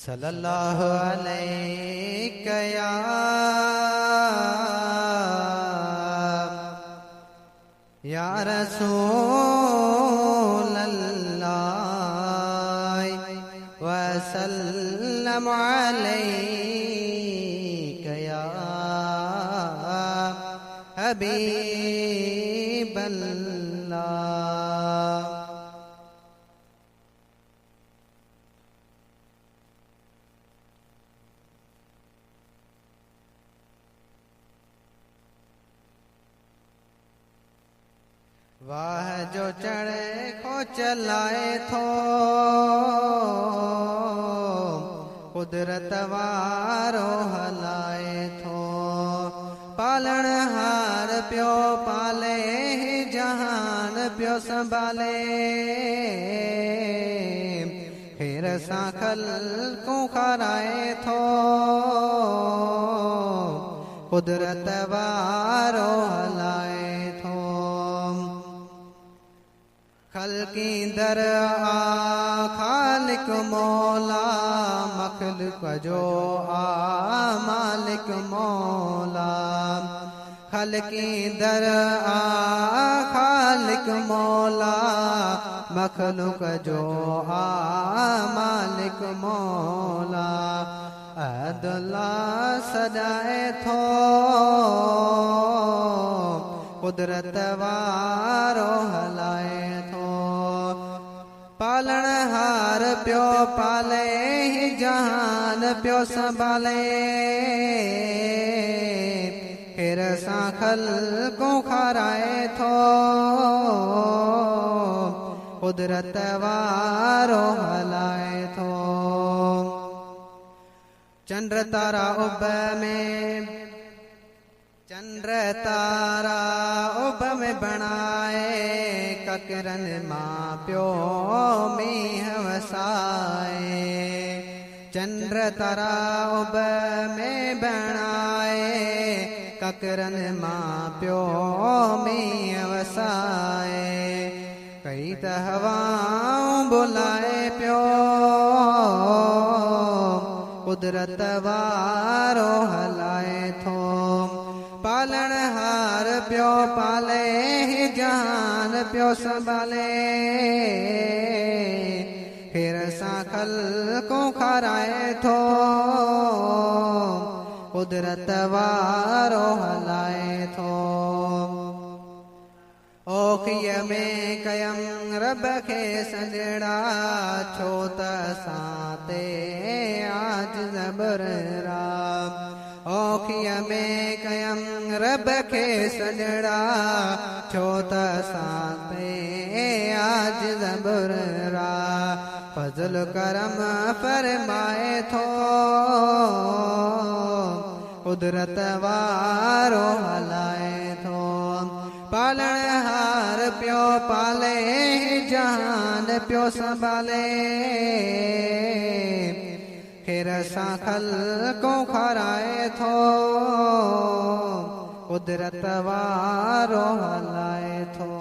सल्लल्लाहु अलैका या रसूल अल्लाह वसल्लम अलैका या हबीब अल्लाह। वाह जो चढ़े को चलाए थो कुदरत वारो हलाए थो। पालण हार प्यो पाले जहान प्यो संभाले फिर सां खल्क़ू खाराए थो कुदरत वारो हलाए थो। खल्की दर खालिक मौला मखलूक जो मालिक मौला। खल्की दर खालिक मौला मखलूक जो मालिक मौला। अदला सजाए थो कुदरत वारो हलाए थो। पालण हार प्यो पाले जहान प्यो संभाले फिर सां खल्क़ू खाराए थो कुदरत वारो हलाए थो। चंद्र तारा उब में चंद्र तारा उब में बनाए ककरन मां प्यो मींह वसाए। चंद्र तारा उब में बनाए ककरन मां प्यो मींह वसाए। कई त हवाऊं बुलाए प्यो कुदरत वारो हलाए थो। पालण हार प्यो पाले जहान प्यो संभाले फिर सां खल्क़ू खाराए थो कुदरत वारो हलाए थो। ओखीअ में कयम रब खे सजड़ा छो त असां ते आज ज़बररा। ओखीअ में कयम रब खे सजड़ा छो त असां ते आज ज़बररा। फज़ल करम फरमाए थो कुदरत वारो हलाए थो। पालण हार प्यो पाले जहान प्यो संभाले फिर सां खल्क़ू खाराए थो कुदरत वारो हलाए थो।